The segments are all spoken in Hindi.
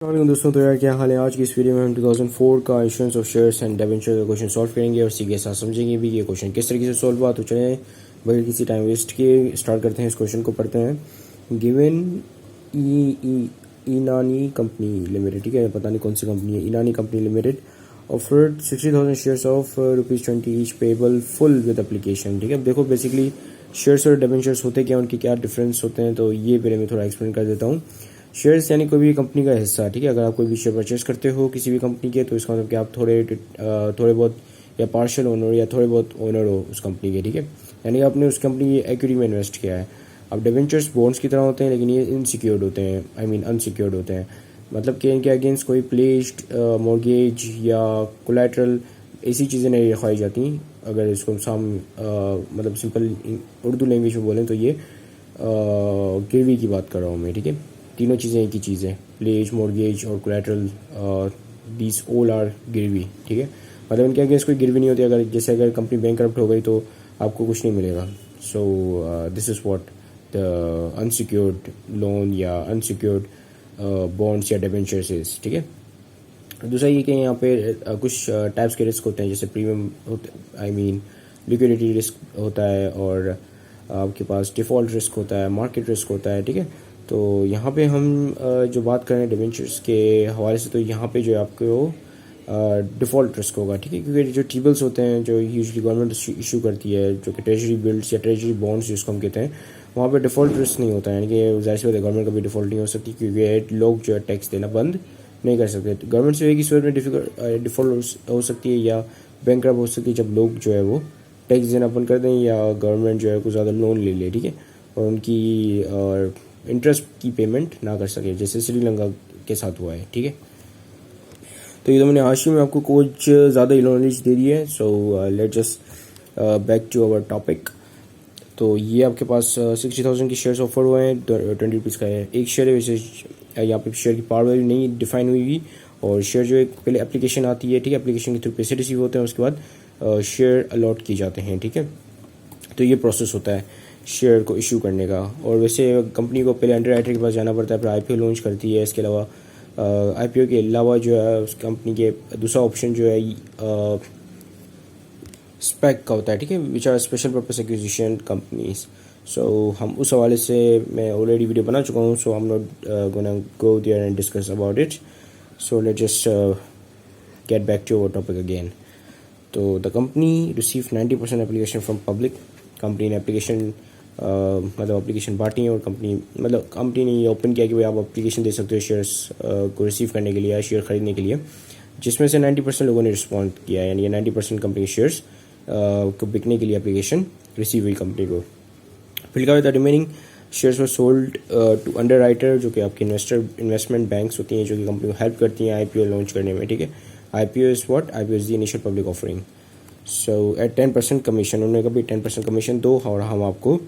वालेकुम दोस्तों, तो यार क्या हाल है। आज की इस वीडियो में हम 2004 का issuance of shares and debenture का क्वेश्चन सॉल्व करेंगे और इसी के साथ समझेंगे भी ये क्वेश्चन किस तरीके से सॉल्व हुआ। तो चलें बगैर किसी टाइम वेस्ट किए स्टार्ट करते हैं, इस क्वेश्चन को पढ़ते हैं। Given E Inani company limited, ठीक है, पता नहीं कौन सी कंपनी है, Inani company limited offered 60,000 shares of ₹20 each payable full with application. ठीक है, देखो बेसिकली शेयर्स और डिबेंचर्स होते क्या, उनके क्या डिफरेंस होते हैं, तो ये पहले मैं थोड़ा एक्सप्लेन कर देता हूँ। शेयर्स यानी कोई भी कंपनी का हिस्सा, ठीक है। अगर आप कोई भी शेयर परचेस करते हो किसी भी कंपनी के, तो इसका मतलब कि आप थोड़े बहुत या पार्शियल ओनर या थोड़े बहुत ओनर हो उस कंपनी के, ठीक है। यानी आपने उस कंपनी की इक्विटी में इन्वेस्ट किया है। अब डिबेंचर्स बॉन्ड्स की तरह होते हैं, लेकिन ये इनसिक्योर्ड होते हैं, अनसिक्योर्ड होते हैं। मतलब कि इनके अगेंस्ट कोई प्लेस्ड मॉर्गेज या कोलैटरल ऐसी चीज़ें नहीं रखाई जाती। अगर इसको मतलब सिंपल उर्दू लैंग्वेज में बोलें तो ये गिरवी की बात कर रहा हूँ मैं, ठीक है। तीनों चीज़ें एक ही चीज़ है, प्लेज, मॉर्गेज और कोलैटरल, दीज ऑल आर गिरवी, ठीक है। मतलब इनके अगेंस्ट कोई गिरवी नहीं होती। अगर कंपनी बैंकरप्ट हो गई तो आपको कुछ नहीं मिलेगा। So this is what the unsecured loan या अनसिक्योर्ड बॉन्ड्स या डिबेंचर्स इज, ठीक है। दूसरा ये कि यहाँ पे कुछ टाइप्स के रिस्क होते हैं, जैसे प्रीमियम लिक्विडिटी रिस्क होता है, और आपके पास डिफ़ॉल्ट रिस्क होता है, मार्केट रिस्क होता है, ठीक है। तो यहाँ पे हम जो बात करें डिबेंचर्स के हवाले से, तो यहाँ पे जो है आपको डिफ़ॉल्ट रिस्क होगा, ठीक है। क्योंकि जो टीबल्स होते हैं जो यूजुअली गवर्नमेंट इशू करती है, जो कि ट्रेजरी बिल्ड्स या ट्रेजरी बॉन्ड्स जिसको हम कहते हैं, वहाँ पे डिफ़ॉल्ट रिस्क नहीं होता है। यानी कि जाहिर सी बात है गवर्नमेंट कभी डिफ़ॉल्ट नहीं हो सकती, क्योंकि लोग जो है टैक्स देना बंद नहीं कर सकते। गवर्नमेंट से एक ही सूरत में डिफ़ॉल्ट हो सकती है या बैंकरप्ट हो सकती है, जब लोग जो है वो टैक्स देना बंद कर दें या गवर्नमेंट जो है कुछ ज़्यादा लोन ले ले, ठीक है, और उनकी इंटरेस्ट की पेमेंट ना कर सके, जैसे श्रीलंका के साथ हुआ है, ठीक है। तो ये तो मैंने हाशिए में आपको कुछ ज़्यादा नॉलेज दे दी है। So let just back to our topic. तो ये आपके पास 60,000 की शेयर्स ऑफर हुए हैं, ₹20 का है एक शेयर है। वैसे यहाँ पे शेयर की पावर वैल्यू नहीं डिफाइन हुई हुई, और शेयर जो है पहले एप्लीकेशन आती है, ठीक है, एप्लीकेशन के थ्रू पैसे रिसीव होते हैं, उसके बाद शेयर अलॉट किए जाते हैं, ठीक है। तो ये प्रोसेस होता है शेयर को इशू करने का। और वैसे कंपनी को पहले अंडर राइटर के पास जाना पड़ता है, फिर आईपीओ लॉन्च करती है। इसके अलावा आईपीओ के अलावा जो है उस कंपनी के दूसरा ऑप्शन जो है स्पेक का होता है, ठीक है, which are special purpose acquisition companies. So हम उस हवाले से मैं ऑलरेडी वीडियो बना चुका हूँ, so I am not gonna go there and discuss about it. So let just get back to our topic again. तो the company receive 90% application from public. Company ने एप्लीकेशन मतलब एप्लीकेशन बांटी है, और कंपनी ने ये ओपन किया कि भाई आप एप्लीकेशन दे सकते हो शेयर्स को रिसीव करने के लिए या शेयर खरीदने के लिए, जिसमें से 90% लोगों ने रिस्पॉन्ड किया है। यानी 90% कंपनी शेयर्स को बिकने के लिए एप्लीकेशन रिसीव हुई कंपनी को। फिर लिखा हुआ था remaining shares were sold to underwriter, जो कि आपके इन्वेस्टमेंट बैंक्स होती हैं, जो कि कंपनी को हेल्प करती हैं आईपीओ लॉन्च करने में, ठीक है। IPO is the initial public offering. So at 10% commission, उन्होंने कभी 10% कमीशन दो और हम आपको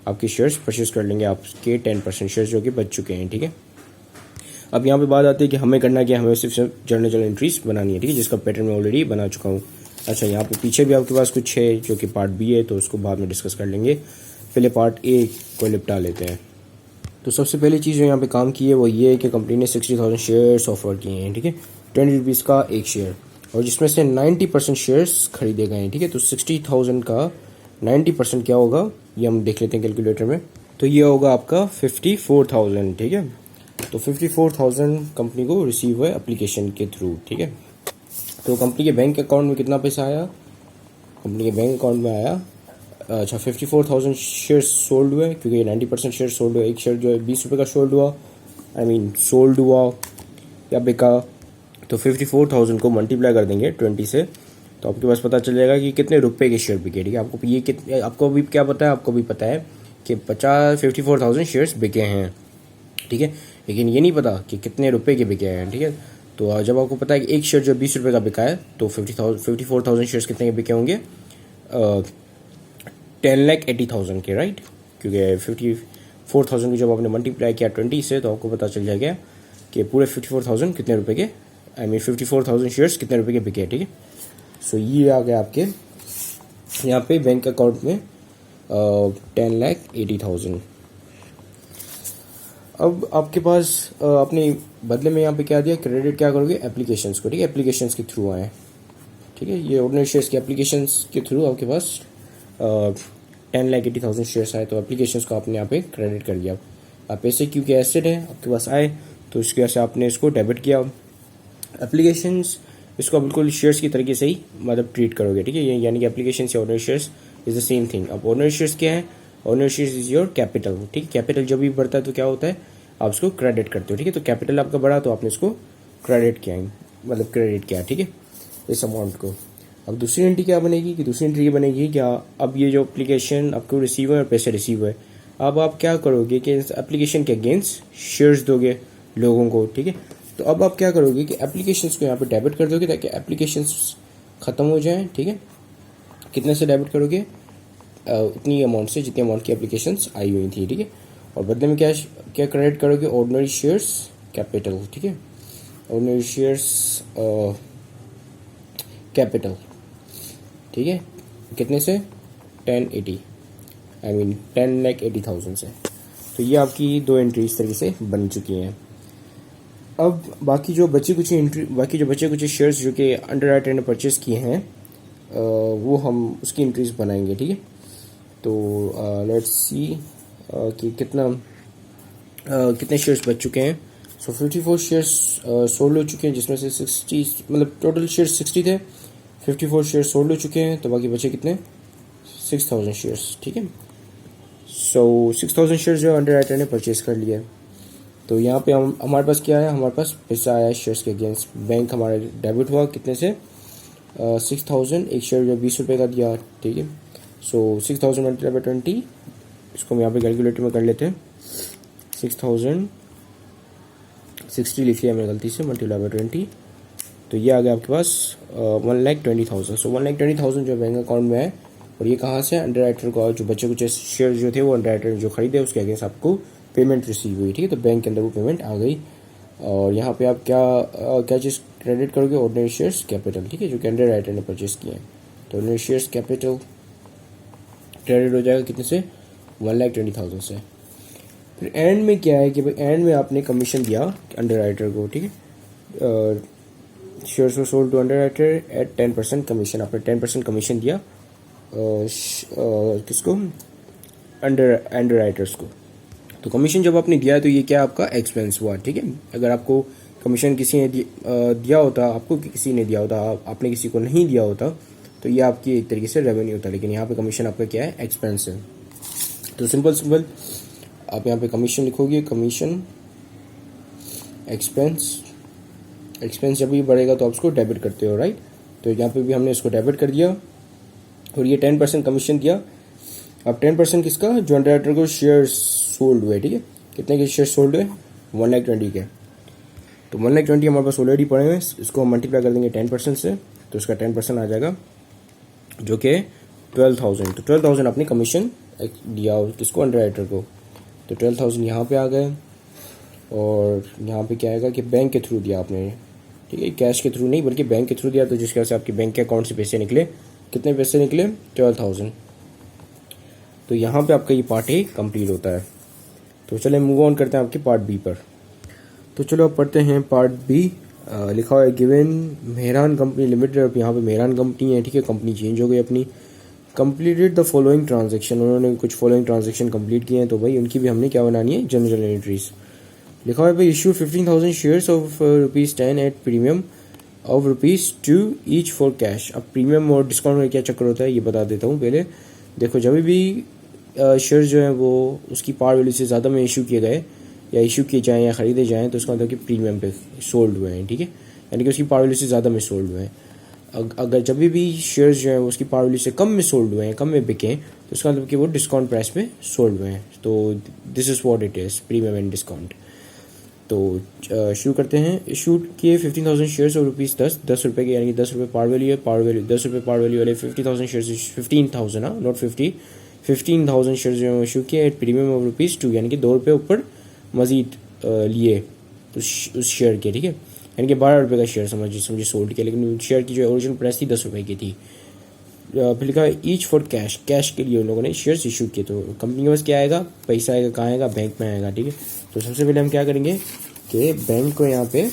आपकी शेयर्स परचेज कर लेंगे, आपके 10% शेयर्स जो कि बच चुके हैं, ठीक है। अब यहाँ पे बात आती है कि हमें करना क्या है, हमें सिर्फ जर्नल एंट्रीज बनानी है, ठीक है, जिसका पैटर्न मैं ऑलरेडी बना चुका हूँ। अच्छा, यहाँ पे पीछे भी आपके पास कुछ है जो कि पार्ट बी है, तो उसको बाद में डिस्कस कर लेंगे। पहले पार्ट ए को निपटा लेते हैं। तो सबसे पहली चीज़ जो यहाँ पे काम की है वो ये है कि कंपनी ने 60,000 शेयर्स ऑफर किए हैं, ठीक है, ₹20 का एक शेयर, और जिसमें से 90% शेयर्स खरीदे गए हैं, ठीक है। तो 60,000 का 90% क्या होगा, ये हम देख लेते हैं कैलकुलेटर में। तो ये होगा आपका 54,000, ठीक है। तो 54,000 कंपनी को रिसीव हुआ एप्लीकेशन के थ्रू, ठीक है। तो कंपनी के बैंक अकाउंट में कितना पैसा आया, कंपनी के बैंक अकाउंट में आया, अच्छा, 54,000 शेयर्स सोल्ड हुए, क्योंकि 90% शेयर सोल्ड हुए। एक शेयर जो है ₹20 का सोल्ड हुआ या बिका। तो 54,000 को मल्टीप्लाई कर देंगे 20 से, तो आपके पास पता चल जाएगा कि कितने रुपए के शेयर बिके, ठीक है। आपको भी क्या पता है, आपको भी पता है कि 54,000 शेयर्स बिके हैं, ठीक है, लेकिन ये नहीं पता कि कितने रुपए के बिके हैं, ठीक है। तो जब आपको पता है कि एक शेयर जो ₹20 का बिका है, तो 54,000 शेयर्स कितने के बिके होंगे, 10,80,000 के, राइट। क्योंकि 54,000 की जब आपने मल्टीप्लाई किया 20 से, तो आपको पता चल जाएगा कि पूरे 54,000 कितने रुपए के, 54,000 शेयर्स कितने रुपए के बिके, ठीक है। सो ये आ गया आपके यहाँ पे बैंक अकाउंट में 10,80,000। अब आपके पास आपने बदले में यहाँ पे क्या दिया, क्रेडिट क्या करोगे, एप्लीकेशंस को, ठीक है, एप्लीकेशंस के थ्रू आए, ठीक है, ये ऑर्डिनरी शेयर्स के एप्लीकेशंस के थ्रू आपके पास 10,80,000 शेयर्स आए, तो एप्लीकेशंस को आपने यहाँ पे क्रेडिट कर दिया। आप पैसे क्योंकि एसेट है आपके पास आए, तो इसकी वजह से आपने इसको डेबिट किया। एप्लीकेशंस इसको बिल्कुल शेयर्स की तरीके से ही मतलब ट्रीट करोगे, ठीक है, यानी कि एप्लीकेशन या ordinary shares is the same thing. अब ऑर्डिनरी शेयर्स क्या है, ordinary shares is your capital, ठीक है, कैपिटल जब भी बढ़ता है तो क्या होता है, आप उसको क्रेडिट करते हो, ठीक है, तो कैपिटल आपका बढ़ा तो आपने इसको क्रेडिट किया, मतलब क्रेडिट किया, ठीक है, इस अमाउंट को। अब दूसरी एंट्री क्या बनेगी, कि दूसरी एंट्री ये बनेगी क्या, अब ये जो एप्लीकेशन आपको रिसीव है और पैसे रिसीव है, अब आप क्या करोगे कि इस एप्लीकेशन के अगेंस्ट शेयर्स दोगे लोगों को, ठीक है, तो अब आप क्या करोगे कि एप्लीकेशंस को यहाँ पे डेबिट कर दोगे ताकि एप्लीकेशंस ख़त्म हो जाएं, ठीक है, कितने से डेबिट करोगे, उतनी अमाउंट से जितनी अमाउंट की एप्लीकेशंस आई हुई थी, ठीक है, और बदले में क्या क्या क्रेडिट करोगे, ऑर्डिनरी शेयर्स कैपिटल, ठीक है, ऑर्डिनरी शेयर्स कैपिटल, ठीक है, कितने से, 10,80,000 से। तो ये आपकी दो एंट्री इस तरीके से बन चुकी हैं। अब बाकी जो बचे कुछ शेयर्स जो कि अंडर राइटर ने परचेस किए हैं, वो हम उसकी एंट्रीज बनाएंगे, ठीक है, तो लेट्स सी कि कितने शेयर्स बच चुके हैं। सो 54 शेयर्स सोल्ड हो चुके हैं, जिसमें से 60 मतलब टोटल शेयर्स 60 थे, 54 शेयर्स सोल्ड हो चुके हैं, तो बाकी बचे कितने, 6,000 शेयर्स, ठीक है। सो 6,000 शेयर्स जो अंडर राइटर ने परचेस कर लिया। तो यहाँ पे हमारे पास क्या है, हमारे पास पैसा आया शेयर्स के अगेंस्ट, बैंक हमारा डेबिट हुआ कितने से, 6,000, एक शेयर जो 20 रुपये का दिया, ठीक है। सो 6,000 मल्टीप्लाई बाई 20, इसको हम यहाँ पे कैलकुलेटर में कर लेते हैं, 6,060 लिख लिया मैंने गलती से, मल्टीप्लाई बाई 20, तो ये आ गया आपके पास 1,20,000। सो 1,20,000 जो बैंक अकाउंट में है, और ये कहाँ से, अंडर राइटर को जो बच्चे कुछ शेयर जो थे वो अंडर राइटर ने जो खरीदे उसके अगेंस्ट आपको पेमेंट रिसीव हुई, ठीक है, तो बैंक के अंदर वो पेमेंट आ गई। और यहाँ पे आप क्या चीज़ क्रेडिट करोगे, ऑर्डिनरी शेयर्स कैपिटल, ठीक है, जो कि अंडर राइटर ने परचेस किए हैं, तो ऑर्डिनरी शेयर्स कैपिटल क्रेडिट हो जाएगा कितने से, 1,20,000 से। फिर एंड में क्या है कि भाई एंड में आपने कमीशन दिया अंडर राइटर को, ठीक है, shares were sold to underwriter at 10% commission, आपने 10% कमीशन दिया किसको, अंडर राइटर्स को। तो कमीशन जब आपने दिया तो ये क्या आपका एक्सपेंस हुआ, ठीक है। अगर आपको कमीशन किसी ने दिया होता, आपको किसी ने दिया होता, आपने किसी को नहीं दिया होता, तो ये आपकी एक तरीके से रेवेन्यू होता, लेकिन यहाँ पे कमीशन आपका क्या है, एक्सपेंस है। तो सिंपल आप यहाँ पे कमीशन लिखोगे, कमीशन एक्सपेंस जब भी बढ़ेगा तो आप उसको डेबिट करते हो, राइट। तो यहाँ पे भी हमने इसको डेबिट कर दिया, और ये 10% कमीशन दिया। अब 10% किसका, जो अंडर राइटर को शेयर्स सोल्ड हुए, ठीक है, कितने के शेयर सोल्ड हुए, 1,20,000 के। तो 1,20,000 हमारे पास ऑलरेडी पड़े हुए, इसको हम मल्टीप्लाई कर देंगे 10% से, तो इसका 10% आ जाएगा जो कि 12,000। तो 12,000 अपनी कमीशन दिया किसको, अंडर राइटर को, तो 12,000 यहाँ पे आ गए। और यहाँ पे क्या आएगा कि बैंक के थ्रू दिया आपने, ठीक है, कैश के थ्रू नहीं बल्कि बैंक के थ्रू दिया, तो जिसकी वजह से आपके बैंक के अकाउंट से पैसे निकले, कितने पैसे निकले, 12,000। तो यहाँ पे आपका ये पार्ट ए कंप्लीट होता है। तो चले मूव ऑन करते हैं आपके पार्ट बी पर। तो चलो अब पढ़ते हैं पार्ट बी। लिखा हुआ है गिवन मेहरान कंपनी लिमिटेड, अब यहाँ पे मेहरान कंपनी है, ठीक है, कंपनी चेंज हो गई अपनी। कंप्लीटेड द फॉलोइंग ट्रांजेक्शन, उन्होंने कुछ फॉलोइंग ट्रांजेक्शन कंप्लीट किए हैं, तो भाई उनकी भी हमने क्या बनानी है, जनरल एंट्रीज। लिखा हुआ है भाई issue 15,000 shares of ₹10 at premium of ₹2 each for cash. अब प्रीमियम और डिस्काउंट में क्या चक्कर होता है ये बता देता हूँ पहले। देखो जब भी शेयर्स जो हैं वो उसकी पार वैल्यू से ज़्यादा में इशू किए गए या इशू किए जाएँ या ख़रीदे जाएँ, तो उसका मतलब कि प्रीमियम पे सोल्ड हुए हैं, ठीक है, यानी कि उसकी पार वैल्यू से ज़्यादा में सोल्ड हुए हैं। अगर जब भी शेयर्स जो हैं वो उसकी पार वैल्यू से कम में सोल्ड हुए हैं, कम में बिकें, तो उसका मतलब कि वो डिस्काउंट प्राइस में सोल्ड हुए हैं। तो this is what it is, premium and discount. तो शुरू करते हैं। इशू किए 15,000 शेयर्स और ₹10 रुपये के, यानी कि 10 रुपये पार वैल्यू है, पार वैल्यू 10 रुपये पार वैल्यू वाले 50,000 शेयर्स, 15,000 हाँ नॉट 50, 15,000 शेयर्स जो इशू किए एट प्रीमियम ऑफ ₹2, यानी कि 2 रुपये ऊपर मजीद लिए उस शेयर के, ठीक है, यानी कि 12 रुपये का शेयर समझिए सोल्ड किया, लेकिन शेयर की जो ओरिजिनल प्राइस थी 10 रुपये की थी। फिर लिखा है ईच फॉर कैश के लिए उन लोगों ने शेयर्स इशू किए। तो कंपनी के पास क्या आएगा, पैसा आएगा, कहाँ आएगा, बैंक में आएगा, ठीक है। तो सबसे पहले हम क्या करेंगे कि बैंक को यहाँ पे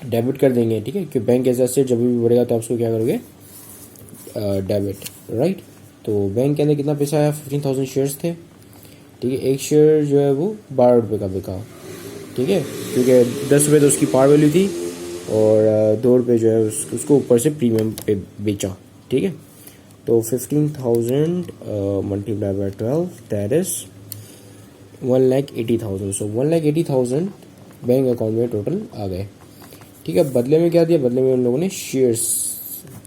डेबिट कर देंगे, ठीक है, कि बैंक एज एसेट जब भी बढ़ेगा तो आप उसको क्या करोगे, डेबिट, राइट। तो बैंक के अंदर कितना पैसा आया, 15,000 शेयर्स थे, ठीक है। एक शेयर जो है वो 12 रुपये का बिका, ठीक है, क्योंकि 10 रुपये तो उसकी पार वैल्यू थी और 2 रुपये जो है उसको ऊपर से प्रीमियम पे बेचा, ठीक है। तो 15,000 multiply by 12 that is 1,80,000। So 1,80,000 bank account में टोटल आ गए, ठीक है। बदले में क्या दिया, बदले में उन लोगों ने शेयर्स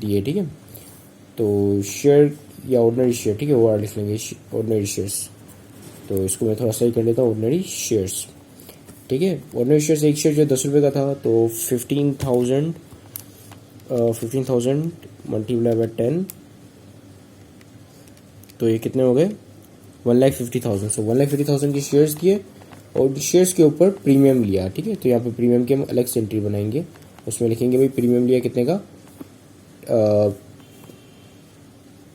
दिए, ठीक है। तो शेयर या ऑर्डिनरी शेयर, ठीक है, वो लिख लेंगे ऑर्डिनरी शेयर्स। तो इसको मैं थोड़ा सही कर लेता हूँ, ऑर्डिनरी शेयर्स, ठीक है। ऑर्डिनरी शेयर्स, एक शेयर जो 10 रुपये का था, तो 15,000 मल्टीप्लाई बाय 10, तो ये कितने हो गए, 1,50,000। सो 1,50,000 के शेयर्स दिए और शेयर्स के ऊपर प्रीमियम लिया, ठीक है। तो यहाँ पे प्रीमियम की हम अलग से एंट्री बनाएंगे, उसमें लिखेंगे भाई प्रीमियम लिया कितने का,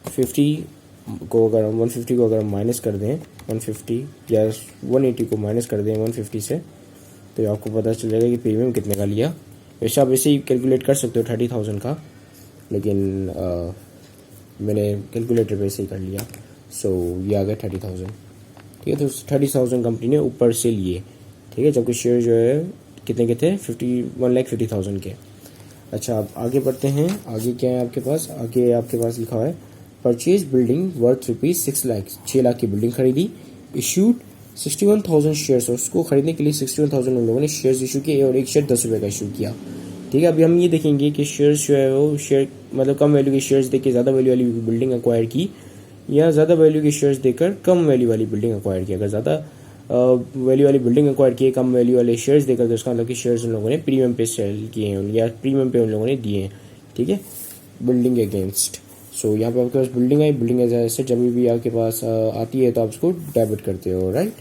50 को अगर हम 150 को अगर हम माइनस कर दें 150 या 180 को माइनस कर दें 150 से, तो आपको पता चल जाएगा कि प्रीमियम कितने का लिया। वैसे आप वैसे ही कैलकुलेट कर सकते हो 30,000 का, लेकिन मैंने कैलकुलेटर पे ऐसे ही कर लिया। सो ये आ गया 30,000, ठीक है। तो 30,000 कंपनी ने ऊपर से लिए, ठीक है, जबकि शेयर जो है कितने के थे, 1,50,000 के। अच्छा, अब आगे बढ़ते हैं। आगे क्या है आपके पास, आगे आपके पास लिखा हुआ है purchase building worth ₹6 lakh, 6 lakh की बिल्डिंग खरीदी, इश्यूड 61,000 शेयर्स, और उसको खरीदने के लिए 61,000 उन लोगों ने शेयर्स इशू किए और एक शेयर 10 रुपये का इशू किया, ठीक है। अभी हम ये देखेंगे कि शेयर्स जो है वो शेयर मतलब कम वैल्यू के शेयर्स देके ज़्यादा वैल्यू वाली बिल्डिंग अक्वायर की, या ज़्यादा वैल्यू के शेयर्स देकर कम वैल्यू वाली बिल्डिंग अक्वायर की। अगर ज़्यादा वैल्यू वाली बिल्डिंग अक्वायर की, कम वैल्यू वाले शेयर्स देकर, तो उसका मतलब कि शेयर्स उन लोगों ने प्रीमियम पे सेल किए हैं या प्रीमियम पे उन लोगों ने दिए हैं, ठीक है, बिल्डिंग अगेंस्ट। सो यहाँ पे आपके पास बिल्डिंग आई, बिल्डिंग एज एसेट जब भी आपके पास आती है तो आप उसको डेबिट करते हो, राइट।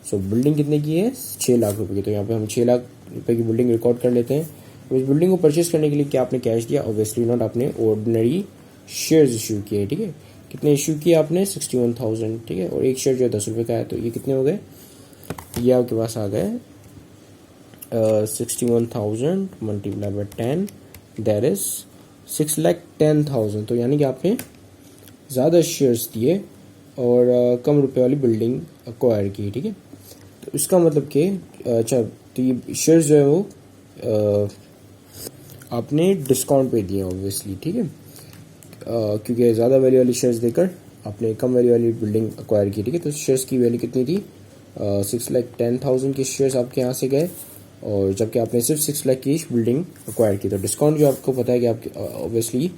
सो बिल्डिंग कितने की है, 6 लाख रुपए की। तो यहाँ पे हम 6 लाख रुपए की बिल्डिंग रिकॉर्ड कर लेते हैं। तो इस बिल्डिंग को परचेज करने के लिए क्या आपने कैश दिया, ऑब्वियसली नॉट, आपने ऑर्डिनरी शेयर्स इशू किए, ठीक है। कितने इशू किए आपने, 61,000, ठीक है, और एक शेयर जो है 10 रुपये का है, तो ये कितने हो गए, ये आपके पास आ गए 61,000 मल्टीप्लाई बाय 10 दैट इज 6,10,000। तो यानी कि आपने ज़्यादा शेयर्स दिए और कम रुपए वाली बिल्डिंग अक्वायर की, ठीक है। तो इसका मतलब कि अच्छा, तो ये शेयर्स जो है वो आपने डिस्काउंट पे दिए ऑब्वियसली, ठीक है, क्योंकि ज़्यादा वैल्यू वाली शेयर्स देकर आपने कम वैल्यू वाली बिल्डिंग अक्वायर की, ठीक है। तो शेयर्स की वैल्यू कितनी थी, 6,10,000 के शेयर्स आपके यहाँ से गए, और जबकि आपने सिर्फ 6 लाख की बिल्डिंग अक्वायर की। तो डिस्काउंट जो आपको पता है कि आपके ऑब्वियसली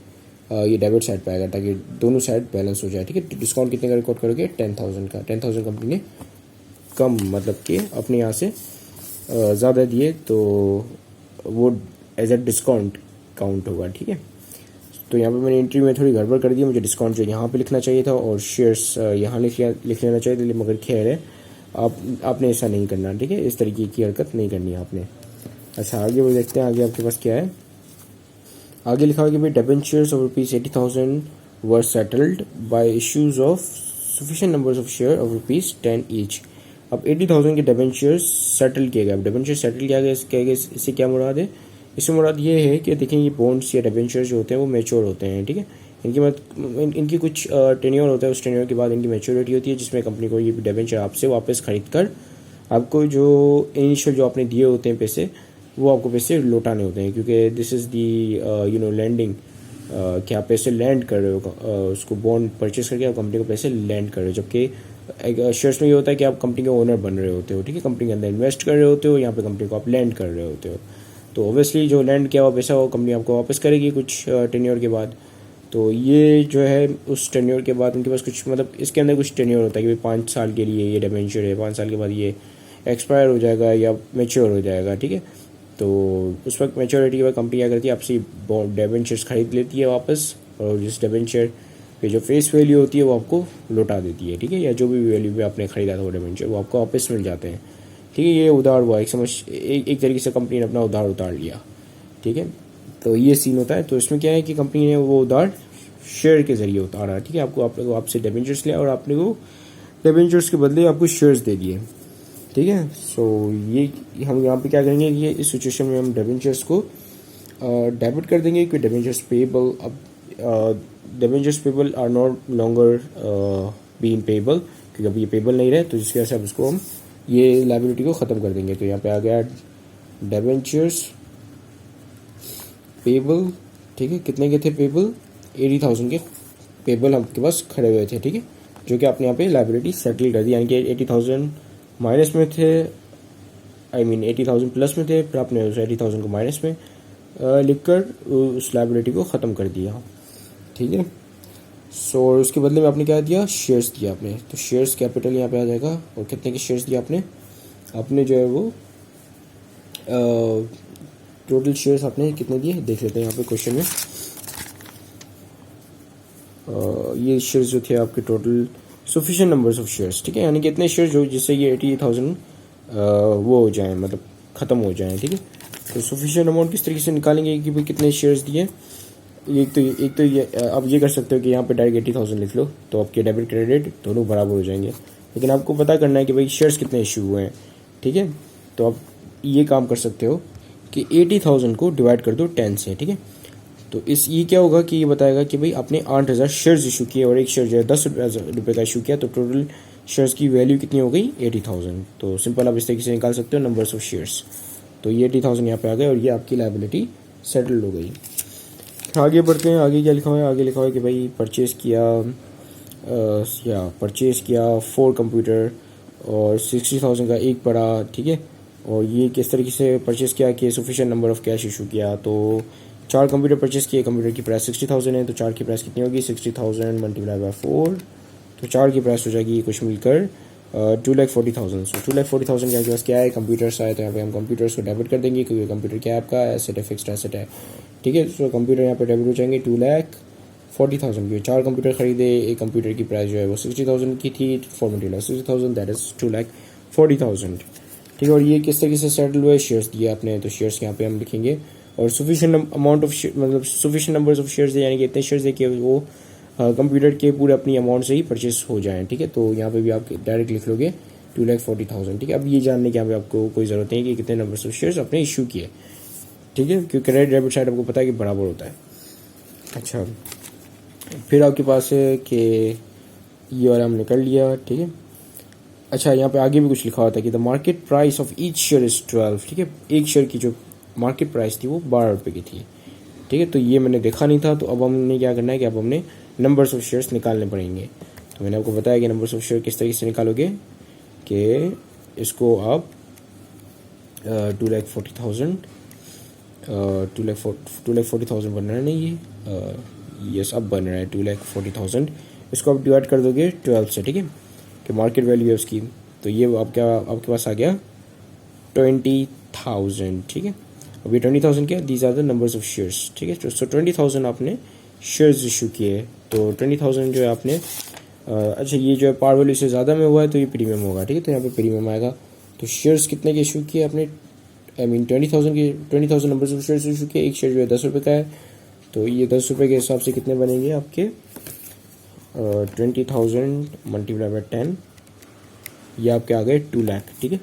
ये डेबिट साइड पे आएगा ताकि दोनों साइड बैलेंस हो जाए, ठीक है। तो डिस्काउंट कितने का रिकॉर्ड करोगे, 10,000 का। 10,000 कंपनी ने कम मतलब कि अपने यहाँ से ज़्यादा दिए, तो वो एज अ डिस्काउंट काउंट होगा, ठीक है। तो यहाँ पे मैंने एंट्री में थोड़ी गड़बड़ कर दी, मुझे डिस्काउंट जो यहाँ पे लिखना चाहिए था और शेयर्स यहाँ लिख लेना चाहिए था, मगर खैर है, आपने ऐसा नहीं करना, ठीक है, इस तरीके की हरकत नहीं करनी है आपने। अच्छा, आगे वो देखते हैं, आगे आपके पास क्या है। आगे लिखा हुआ कि भाई debentures of ₹80,000 were settled bye issues of sufficient numbers of share of ₹10 each. अब 80,000 के डिबेंचर्स सेटल किए गए। अब डिबेंचर सेटल किया गया, इससे क्या मुराद है, इससे मुराद ये है कि देखें ये बॉन्ड्स या डिबेंचर्स जो होते हैं वो मैच्योर होते हैं, ठीक है। इनकी कुछ टेन्योर होता है, उस टेन्योर के बाद इनकी मैच्योरिटी होती है, जिसमें कंपनी को ये डिबेंचर आपसे वापस खरीद कर आपको जो इनिशियल जो आपने दिए होते हैं पैसे, वो आपको पैसे लौटाने होते हैं, क्योंकि दिस इज़ दी लैंडिंग, कि आप पैसे लैंड कर रहे हो, उसको बॉन्ड परचेस करके आप कंपनी को पैसे लैंड कर रहे हो। जबकि शेयर्स में ये होता है कि आप कंपनी के ओनर बन रहे होते हो, ठीक है, कंपनी के अंदर इन्वेस्ट कर रहे होते हो, यहाँ पे कंपनी को आप लैंड कर रहे होते हो। तो ऑब्वियसली जो लैंड किया हुआ पैसा वो कंपनी आपको वापस करेगी कुछ टेन्योर के बाद। तो ये जो है उस टेन्योर के बाद उनके पास कुछ मतलब इसके अंदर कुछ टेन्योर होता है कि भाई 5 साल के लिए ये डिबेंचर है, 5 साल के बाद ये एक्सपायर हो जाएगा या मैच्योर हो जाएगा, ठीक है। तो उस वक्त मैच्योरिटी के बाद कंपनी क्या करती है, आपसे डिबेंचर्स खरीद लेती है वापस, और जिस डिबेंचर पे जो फेस वैल्यू होती है वो आपको लौटा देती है, ठीक है, या जो भी वैल्यू पे आपने खरीदा था वो डिबेंचर वो आपको वापस मिल जाते हैं, ठीक है। ये उधार हुआ, एक तरीके से कंपनी ने अपना उधार उतार लिया, ठीक है। तो ये सीन होता है। तो इसमें क्या है कि कंपनी ने वो उधार शेयर के जरिए उतारा, ठीक है, आपसे डिबेंचर्स लिया और आपने वो डिबेंचर्स के बदले आपको शेयर्स दे दिए, ठीक है। सो ये हम यहाँ पे क्या करेंगे कि इस सिचुएशन में हम डिबेंचर्स को डेबिट कर देंगे कि डिबेंचर्स पेबल। अब debentures payable are not longer being payable, क्योंकि अब ये पेबल नहीं रहे, तो जिसकी वजह से अब इसको हम ये लायबिलिटी को ख़त्म कर देंगे। तो यहाँ पे आ गया डिबेंचर्स पेबल। ठीक है, कितने के थे पेबल? 80,000 के पेबल आपके पास खड़े हुए थे। ठीक है, जो कि आपने यहाँ पे लायबिलिटी सेटल कर दी, यानी कि 80,000 माइनस में थे, आई मीन 80,000 प्लस में थे, फिर आपने उस 80,000 को माइनस में लिखकर उस लायबिलिटी को ख़त्म कर दिया। ठीक है। सो उसके बदले में आपने क्या दिया? शेयर्स दिया आपने। तो शेयर्स कैपिटल यहाँ पे आ जाएगा, और कितने के शेयर्स दिया आपने जो है वो टोटल शेयर्स आपने कितने दिए देख लेते हैं यहाँ पे क्वेश्चन में। ये शेयर्स जो थे आपके total sufficient numbers of shares. ठीक है, यानी कि इतने शेयर्स जो जिससे ये 80,000 वो हो जाए, मतलब ख़त्म हो जाए। ठीक है, तो सफिशिएंट अमाउंट किस तरीके से निकालेंगे कि भाई कितने शेयर्स दिए। एक तो ये आप ये कर सकते हो कि यहाँ पे डायरेक्ट 80,000 लिख लो, तो आपके डेबिट क्रेडिट दोनों बराबर हो जाएंगे। लेकिन आपको पता करना है कि भाई शेयर्स कितने इशू हुए हैं। ठीक है, तो आप ये काम कर सकते हो कि 80,000 को डिवाइड कर दो 10 से। ठीक है, तो ये क्या होगा कि ये बताएगा कि भाई आपने 8,000 शेयर्स इशू किए और एक शेयर जो है 10 रुपये का इशू किया, तो टोटल शेयर्स की वैल्यू कितनी हो गई? 80,000। तो सिंपल आप इस तरीके से निकाल सकते हो नंबर्स ऑफ शेयर्स। तो ये 80,000 यहाँ पे आ गए और ये आपकी लायबिलिटी सेटल हो गई। आगे बढ़ते हैं। आगे क्या लिखा हुआ है? आगे लिखा हुआ है कि भाई परचेज़ किया 4 कंप्यूटर और 60,000 का एक पड़ा। ठीक है, और ये किस तरीके से परचेज़ किया कि sufficient number of cash issue किया। तो 4 कंप्यूटर परचेज़ किए, कंप्यूटर की प्राइस 60,000 है, तो 4 की प्राइस कितनी होगी? 60,000 मल्टीप्लाई बाय 4, तो 4 की प्राइस हो जाएगी कुछ मिलकर 2,40,000। सो 2,40,000 के पास क्या है? कंप्यूटर्स आए, तो यहाँ पे हम कंप्यूटर्स को डेबिट कर देंगे, क्योंकि कंप्यूटर क्या है? आपका एसेट है, फिक्स्ड एसेट है। ठीक है, सो कंप्यूटर यहाँ पे डेबिट हो जाएंगे 2,40,000 की। 4 कंप्यूटर खरीदे, एक कंप्यूटर की प्राइस जो है वो 60,000 की थी, 4 मल्टीप्लाई 60,000 दैट इज 2,40,000। ठीक है, और ये किस तरीके से सेटल हुए? शेयर्स दिए आपने, तो शेयर्स यहाँ पे हम लिखेंगे, और सफिशिएंट अमाउंट ऑफ मतलब सफिशिएंट नंबर्स ऑफ शेयर्स है, यानी कि इतने शेयर्स है कि वो कंप्यूटर के पूरे अपनी अमाउंट से ही परचेस हो जाएं। ठीक है, तो यहाँ पे भी आप डायरेक्ट लिख लोगे 2,40,000। ठीक है, अब ये जानने की यहाँ पे आपको कोई ज़रूरत नहीं है कि कितने नंबर्स ऑफ शेयर्स आपने इशू किए। ठीक है, क्योंकि क्रेडिट डेबिट साइड आपको पता है कि बराबर होता है। अच्छा, फिर आपके पास है कि ये वाला हमने कर लिया। ठीक है, अच्छा यहाँ पे आगे भी कुछ लिखा हुआ था कि the market price of each share is 12। ठीक है, एक शेयर की जो मार्केट प्राइस थी वो 12 रुपये की थी। ठीक है, तो ये मैंने देखा नहीं था, तो अब हमने क्या करना है कि अब हमने नंबर्स ऑफ शेयर्स निकालने पड़ेंगे। तो मैंने आपको बताया कि नंबर्स ऑफ शेयर किस तरीके से निकालोगे कि इसको आप 2,40,000 2,40,000 बन रहा है, नहीं ये यस अब बन रहा है 2,40,000। इसको आप डिवाइड कर दोगे 12 से। ठीक है, कि मार्केट वैल्यू है उसकी, तो ये आपके पास आ गया 20,000। ठीक है, अब ये 20,000 क्या? These are the numbers of shares. ठीक है, सो 20,000 आपने शेयर्स इशू किए, तो 20,000 जो है आपने अच्छा ये जो है पार वैल्यू से ज़्यादा में हुआ है, तो ये प्रीमियम होगा। ठीक है, तो यहाँ पे प्रीमियम आएगा। तो शेयर्स कितने के इशू किए आपने? I mean 20,000 numbers of shares issue किए। एक शेयर जो है 10 रुपये का है, तो ये 10 रुपये के हिसाब से कितने बनेंगे आपके? 20,000 मल्टीप्लाई बाय 10, ये आपके आ गए 2 लाख। ठीक है,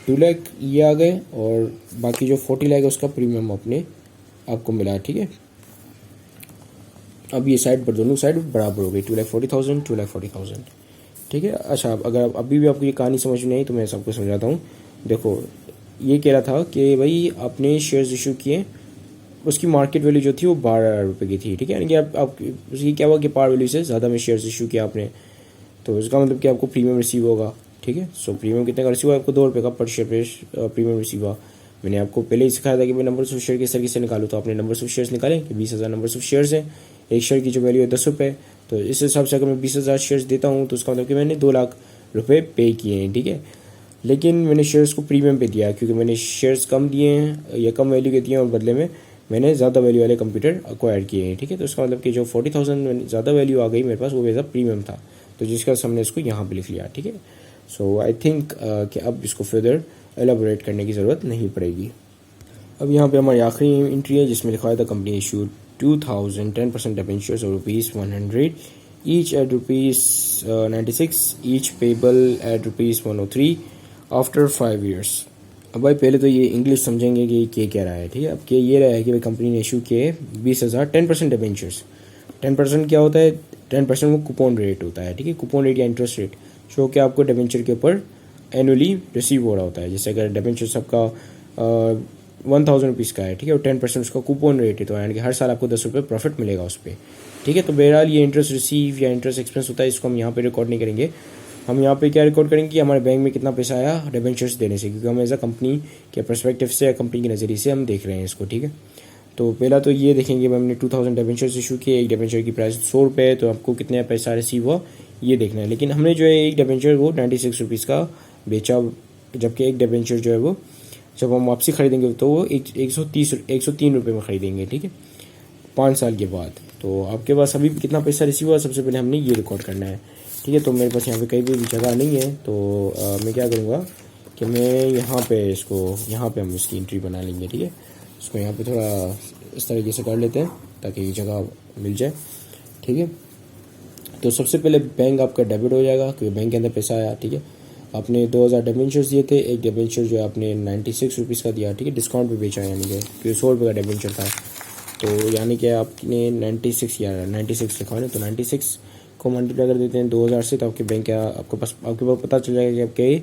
2 लाख ये आ गए, और बाकी जो 40 लाख है उसका प्रीमियम आपको मिला। ठीक है, अब ये साइड पर दोनों साइड बराबर हो गई, 2,40,000 2,40,000। ठीक है, अच्छा अगर अभी भी आपको ये कहानी समझ में नहीं आई तो मैं सबको समझाता हूँ। देखो, ये कह रहा था कि भाई आपने शेयर्स इशू किए, उसकी मार्केट वैल्यू जो थी वो 12 रुपये की थी। ठीक है, यानी कि आप उसकी क्या हुआ कि पार वैल्यू से ज़्यादा में शेयर्स इशू किया आपने, तो इसका मतलब कि आपको प्रीमियम रिसीव होगा। ठीक है, सो प्रीमियम कितने का रिसीव हुआ? आपको 2 रुपये का पर शेयर पे प्रीमियम रिसीव हुआ। मैंने आपको पहले ही सिखाया था कि भाई नंबर्स ऑफ शेयर किस तरीके से निकालो, तो आपने नंबर्स ऑफ शेयर्स निकाले कि 20,000 नंबर्स ऑफ शेयर्स हैं, एक शेयर की जो वैल्यू है 10 रुपये, तो इस हिसाब से अगर मैं 20,000 शेयर्स देता हूँ तो उसका मतलब कि मैंने 2 लाख रुपये पे किए हैं। ठीक है, लेकिन मैंने शेयर्स को प्रीमियम पे दिया क्योंकि मैंने शेयर्स कम दिए हैं या कम वैल्यू के दिए हैं, और बदले में मैंने ज़्यादा वैल्यू वाले कंप्यूटर अक्वायर किए हैं। ठीक है, तो इसका मतलब कि जो 40,000 ज़्यादा वैल्यू आ गई मेरे पास, वो एज अ प्रीमियम था, तो जिसका हमने इसको यहाँ पे लिख लिया। ठीक है, सो आई थिंक कि अब इसको फर्दर एलाबोरेट करने की ज़रूरत नहीं पड़ेगी। अब यहाँ पे हमारी आखिरी एंट्री है जिसमें लिखा है द कंपनी इशूड 2,000 10% डिबेंचर्स और ₹100 each at ₹96, each payable at ₹103 after 5 years. अब भाई पहले तो ये इंग्लिश समझेंगे कि क्या कह रहा है, ठीक है। अब क्या ये रहा है कि भाई कंपनी ने इशू किए 20,000 10% डिबेंचर्स। 10% क्या होता है? 10% वो कूपन रेट होता है, ठीक है। कूपन रेट या इंटरेस्ट रेट जो कि आपको डिबेंचर के ऊपर एनुअली रिसीव हो रहा होता है। जैसे अगर डिबेंचर सबका 1,000 रुपीज़ का है, ठीक है, और 10% उसका कूपन रेट है, तो यानी कि हर साल आपको 10 रुपये प्रॉफिट मिलेगा उस पर, ठीक है। तो बहरहाल ये इंटरेस्ट रिसीव या इंटरेस्ट एक्सपेंस होता है, इसको हम यहाँ पे रिकॉर्ड नहीं करेंगे। हम यहाँ पे क्या रिकॉर्ड करेंगे कि हमारे बैंक में कितना पैसा आया डिबेंचर्स देने से, क्योंकि हम एज अ कंपनी के पर्सपेक्टिव से या कंपनी के नज़रिए से हम देख रहे हैं इसको, ठीक है। तो पहला तो ये देखेंगे हमने 2000 डिबेंचर्स इशू किए, एक डिबेंचर की प्राइस 100 रुपये है, तो आपको कितना पैसा रिसीव हुआ ये देखना है। लेकिन हमने जो है एक डिबेंचर वो 96 रुपीज़ का बेचा, जबकि एक डिबेंचर जो है वो जब हम वापसी खरीदेंगे तो वो 103 रुपये में खरीदेंगे, ठीक है, 5 साल के बाद। तो आपके पास अभी कितना पैसा रिसीव हुआ सबसे पहले हमने ये रिकॉर्ड करना है, ठीक है। तो मेरे पास यहाँ पे कहीं भी जगह नहीं है, तो मैं क्या करूँगा कि मैं यहाँ पे इसको यहाँ पे हम इसकी एंट्री बना लेंगे, ठीक है। इसको यहाँ पे थोड़ा इस तरीके से कर लेते हैं ताकि जगह मिल जाए, ठीक है। तो सबसे पहले बैंक आपका डेबिट हो जाएगा क्योंकि बैंक के अंदर पैसा आया, ठीक है। आपने 2000 डिबेंचर्स दिए थे, एक डिबेंचर जो है आपने 96 रुपीज़ का दिया, ठीक है, डिस्काउंट पे बेचा, यानी कि 100 रुपये का डिबेंचर था, तो यानी कि आपने 96 या 96 लिखा है, तो 96 को मल्टीप्लाई कर देते हैं 2000 से, तो आपके बैंक का आपके पास पता चल जाएगा कि आपके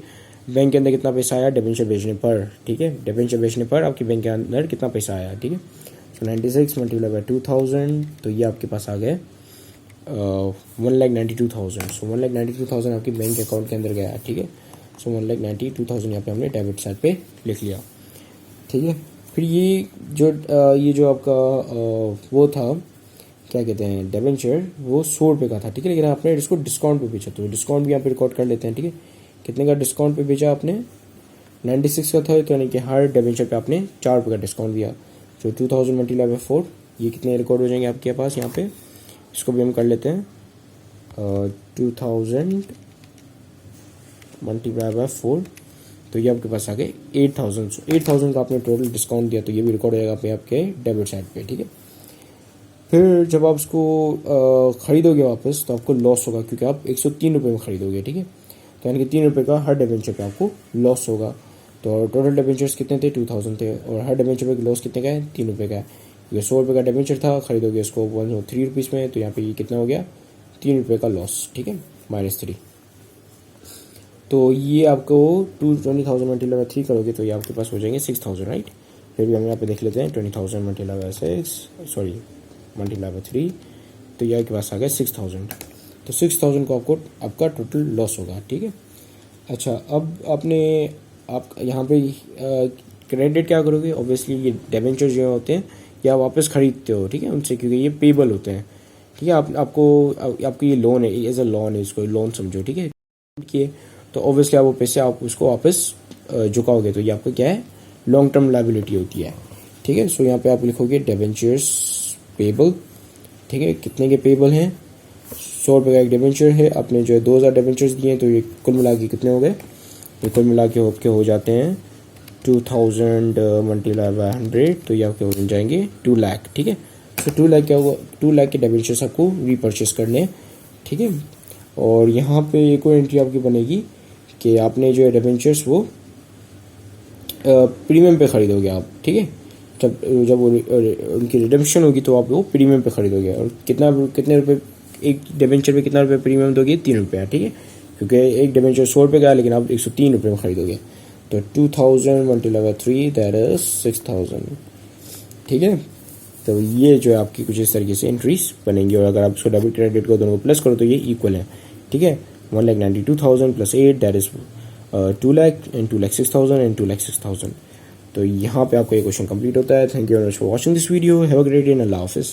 बैंक के अंदर कितना पैसा आया डिबेंचर बेचने पर, ठीक है। डिबेंचर बेचने पर आपके बैंक के अंदर कितना पैसा आया, ठीक है। तो 96 मल्टीप्लाई बाई 2000, तो ये आपके पास आ गए 1,92,000। सो 1,92,000 आपके बैंक अकाउंट के अंदर गया, ठीक है। सो 1,92,000 यहाँ पे हमने डेबिट साइड पे लिख लिया, ठीक है। फिर ये जो आपका वो था क्या कहते हैं डिबेंचर, वो 100 रुपये का था, ठीक है। लेकिन आपने इसको डिस्काउंट पे बेचा, तो डिस्काउंट भी यहाँ पे रिकॉर्ड कर लेते हैं, ठीक है। कितने का डिस्काउंट पे बेचा आपने? 96 का था, तो यानी कि हर डिबेंचर पे आपने 4 रुपये का डिस्काउंट दिया। जो 2000 मल्टीप्लाई बाई 4, ये कितने रिकॉर्ड हो जाएंगे आपके पास यहाँ पे, इसको भी हम कर लेते हैं 2000 मल्टीप्लाई बाय 4, तो ये आपके पास आ गए 8000। 8000 का आपने टोटल डिस्काउंट दिया, तो ये भी रिकॉर्ड हो जाएगा आपके डेबिट साइड पे, ठीक है। फिर जब आप इसको खरीदोगे वापस तो आपको लॉस होगा क्योंकि आप 103 रुपये में खरीदोगे, ठीक है। तो यानी कि 3 रुपये का हर डिबेंचर पे आपको लॉस होगा। तो टोटल डिबेंचर्स कितने थे? 2000 थे, और हर डिबेंचर पे लॉस कितने का है? 3 रुपये का है, क्योंकि 100 रुपये का डिबेंचर था, खरीदोगे इसको 103 रुपीज़ में, तो यहाँ पे ये कितना हो गया? 3 रुपये का लॉस, ठीक है, -3। तो ये आपको 20,000 मल्टीप्लाई बाई 3 करोगे तो ये आपके पास हो जाएंगे 6000, राइट। फिर भी हम यहाँ पे देख लेते हैं 20,000 मल्टीप्लाई बाई 3, तो ये आपके पास आ गया 6000। तो 6000 को आपका टोटल लॉस होगा, ठीक है। अच्छा, अब आप यहाँ पे क्रेडिट क्या करोगे? ऑब्वियसली ये डिबेंचर जो होते हैं या वापस खरीदते हो, ठीक है, उनसे, क्योंकि ये पेबल होते हैं, ठीक है। आपको ये लोन है, एज अ लोन है, इसको लोन समझो, ठीक है। कि तो ऑब्वियसली आप वो पैसे आप उसको वापस चुकाओगे, तो ये आपका क्या है? लॉन्ग टर्म लायबिलिटी होती है, ठीक है। सो यहाँ पे आप लिखोगे डिबेंचर्स पेबल, ठीक है। कितने के पेबल हैं? 100 रुपये का एक डिबेंचर है, आपने जो है 2000 डिबेंचर्स दिए हैं, तो ये कुल मिला के कितने हो गए? तो कुल मिला के आपके हो जाते हैं 2000 मल्टीप्लाई बाय 100, तो ये आपके हो जाएंगे 2 लाख, ठीक है। तो 2 लाख क्या होगा? 2 लाख के डिबेंचर्स आपको रीपर्चेस करने, ठीक है। और यहाँ पे एक और एंट्री आपकी बनेगी कि आपने जो है डिबेंचर्स वो प्रीमियम पे खरीदोगे आप, ठीक है। जब उनकी रिडेम्पशन होगी तो आप वो प्रीमियम पे खरीदोगे, और कितने रुपए एक डिबेंचर पे कितना रुपये प्रीमियम दोगे? 3 रुपये, ठीक है, क्योंकि एक डिबेंचर 100 रुपये का है लेकिन आप 103 रुपये में खरीदोगे। तो 2000 मल्टीप्लाई बाय 3 दैट इज 6000, ठीक है। तो ये जो है आपकी कुछ इस तरीके से एंट्रीज बनेंगी, और अगर आप इसको डेबिट क्रेडिट को दोनों को प्लस करो तो ये इक्वल है, ठीक है। 1,92,000 plus 8 that is 2 lakh, and 2,06,000 and 2,06,000। तो यहाँ पे आपका ये क्वेश्चन कंप्लीट होता है। Thank you very much for watching this video. Have a great day and अल्लाह हाफिज़।